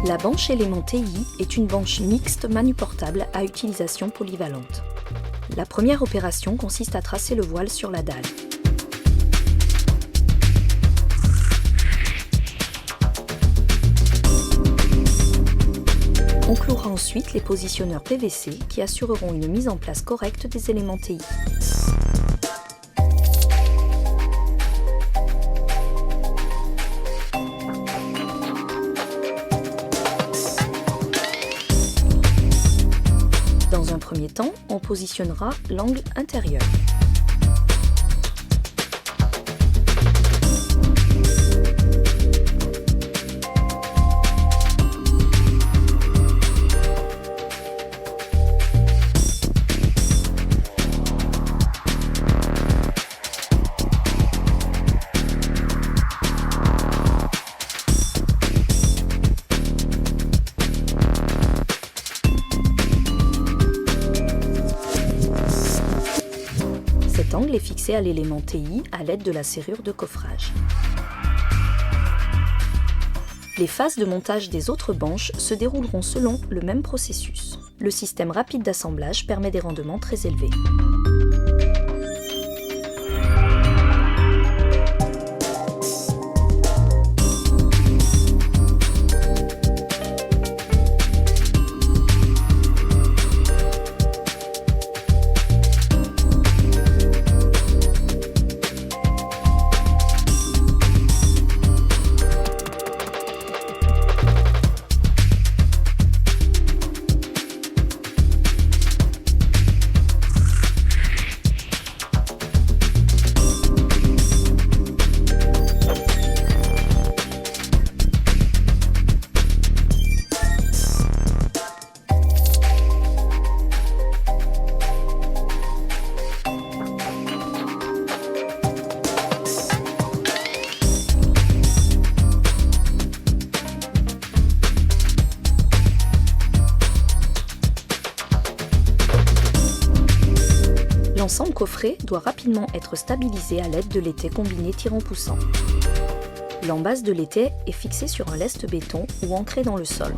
La banche élément TI est une banche mixte manuportable à utilisation polyvalente. La première opération consiste à tracer le voile sur la dalle. On clouera ensuite les positionneurs PVC qui assureront une mise en place correcte des éléments TI. Dans un premier temps, on positionnera l'angle intérieur. Cet angle est fixé à l'élément TI à l'aide de la serrure de coffrage. Les phases de montage des autres banches se dérouleront selon le même processus. Le système rapide d'assemblage permet des rendements très élevés. L'ensemble coffré doit rapidement être stabilisé à l'aide de l'étai combiné tirant-poussant. L'embase de l'étai est fixée sur un lest béton ou ancré dans le sol.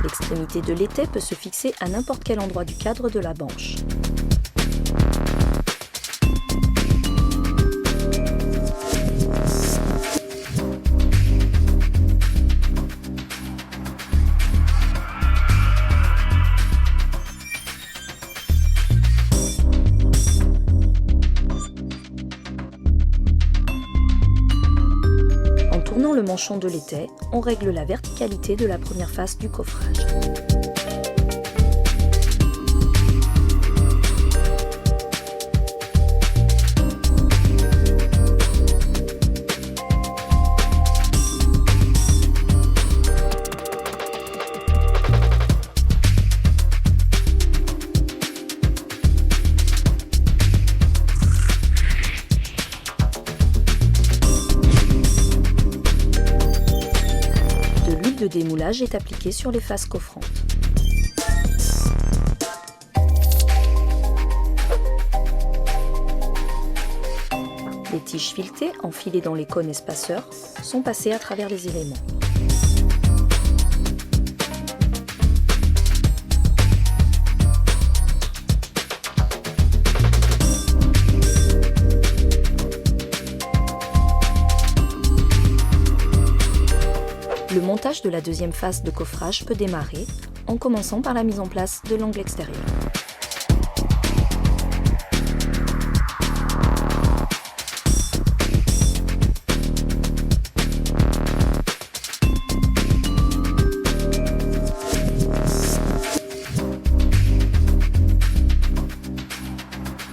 L'extrémité de l'étai peut se fixer à n'importe quel endroit du cadre de la banche. En tournant le manchon de l'étai, on règle la verticalité de la première face du coffrage. De démoulage est appliqué sur les faces coffrantes. Les tiges filetées, enfilées dans les cônes espaceurs, sont passées à travers les éléments. Le montage de la deuxième phase de coffrage peut démarrer en commençant par la mise en place de l'angle extérieur.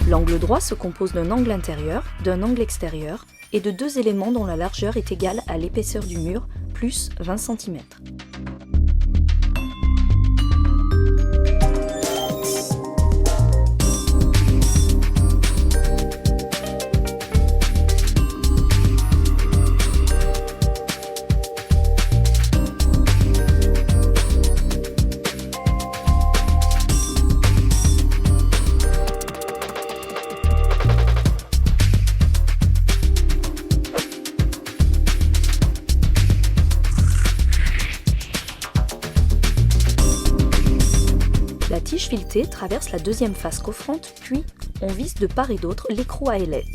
L'angle droit se compose d'un angle intérieur, d'un angle extérieur et de deux éléments dont la largeur est égale à l'épaisseur du mur, plus 20 cm. fileté traverse la deuxième face coffrante, puis on visse de part et d'autre l'écrou à ailettes.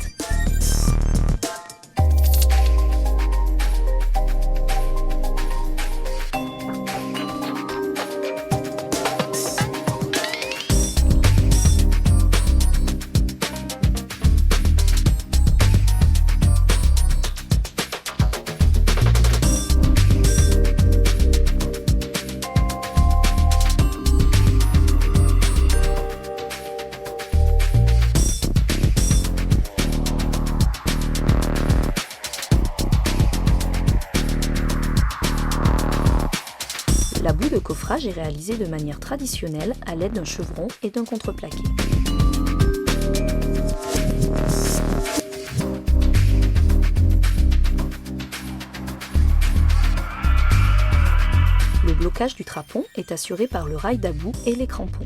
La boue de coffrage est réalisée de manière traditionnelle à l'aide d'un chevron et d'un contreplaqué. Le blocage du trapon est assuré par le rail d'about et les crampons.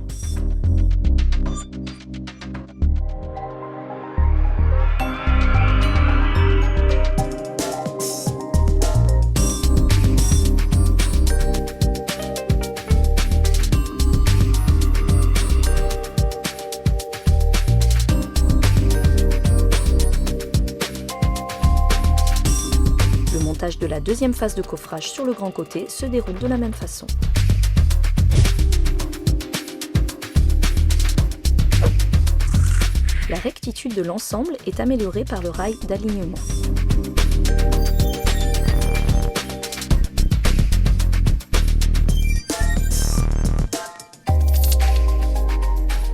Le montage de la deuxième phase de coffrage sur le grand côté se déroule de la même façon. La rectitude de l'ensemble est améliorée par le rail d'alignement.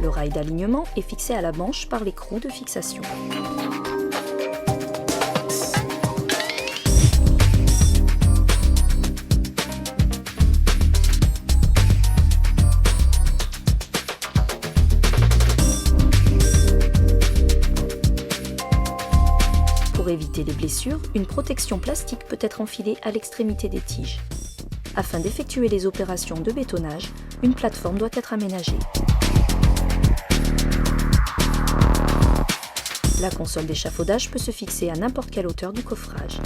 Le rail d'alignement est fixé à la manche par l'écrou de fixation. Pour éviter les blessures, une protection plastique peut être enfilée à l'extrémité des tiges. Afin d'effectuer les opérations de bétonnage, une plateforme doit être aménagée. La console d'échafaudage peut se fixer à n'importe quelle hauteur du coffrage.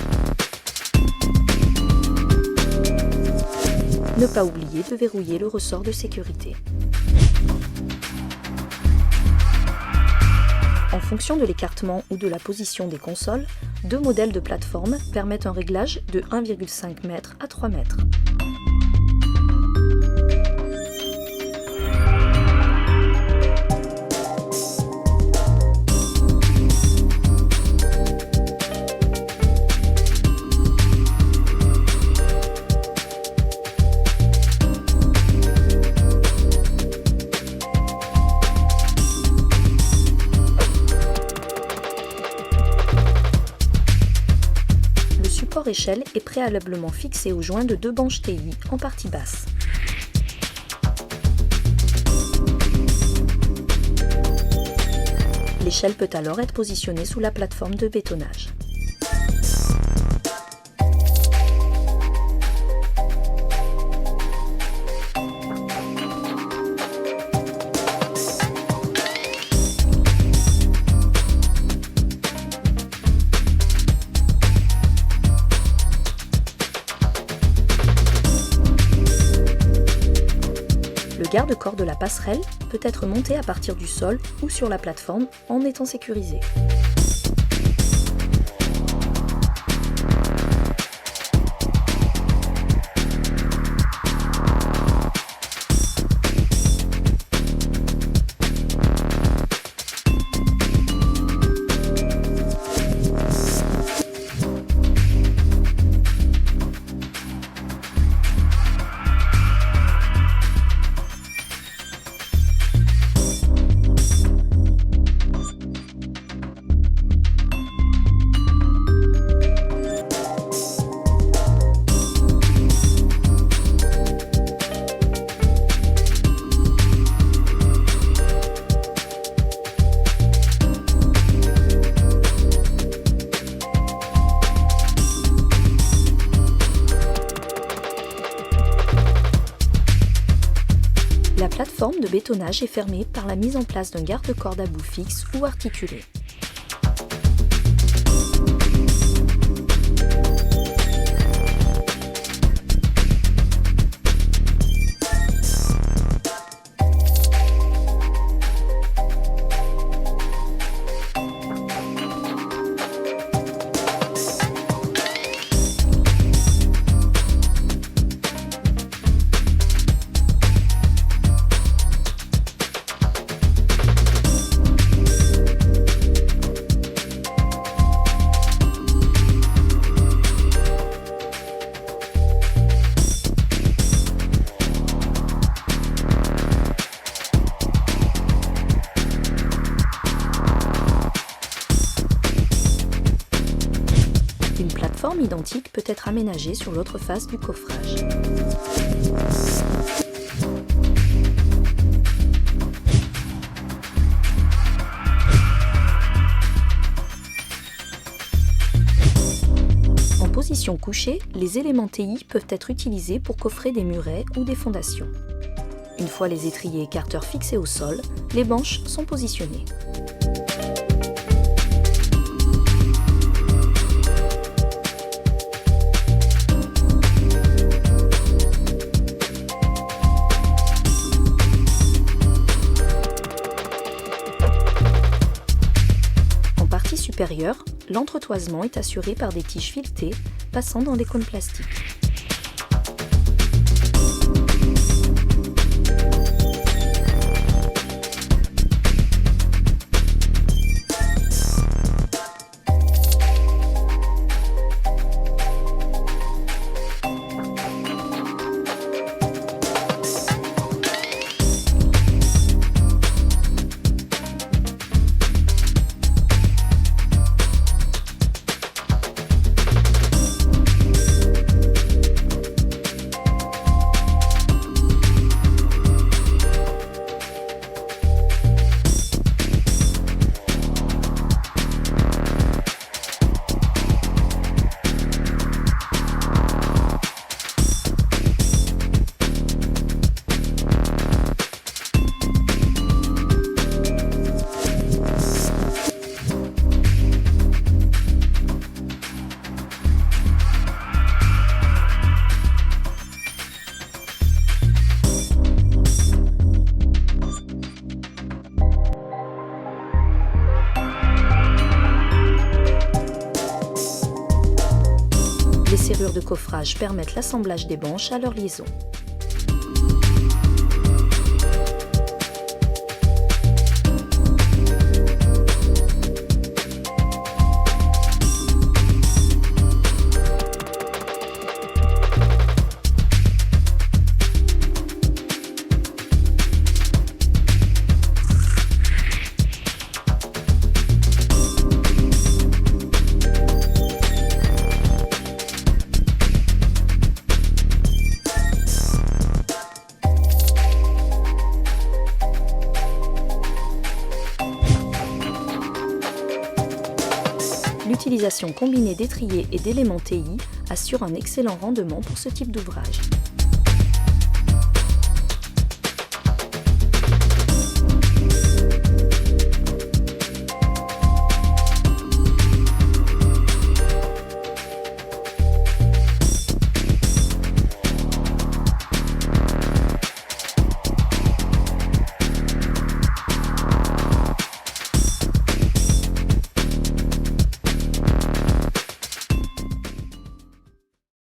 Ne pas oublier de verrouiller le ressort de sécurité. En fonction de l'écartement ou de la position des consoles, deux modèles de plateforme permettent un réglage de 1,5 m à 3 m. Le support échelle est préalablement fixé au joint de deux banches TI en partie basse. L'échelle peut alors être positionnée sous la plateforme de bétonnage. Le garde-corps de la passerelle peut être monté à partir du sol ou sur la plateforme en étant sécurisé. La plateforme de bétonnage est fermée par la mise en place d'un garde-corps à bout fixe ou articulé. Une plateforme identique peut être aménagée sur l'autre face du coffrage. En position couchée, les éléments TI peuvent être utilisés pour coffrer des murets ou des fondations. Une fois les étriers écarteurs fixés au sol, les banches sont positionnées. En partie supérieure, l'entretoisement est assuré par des tiges filetées passant dans des cônes plastiques. Les serrures de coffrage permettent l'assemblage des banches à leur liaison. L'utilisation combinée d'étriers et d'éléments TI assure un excellent rendement pour ce type d'ouvrage.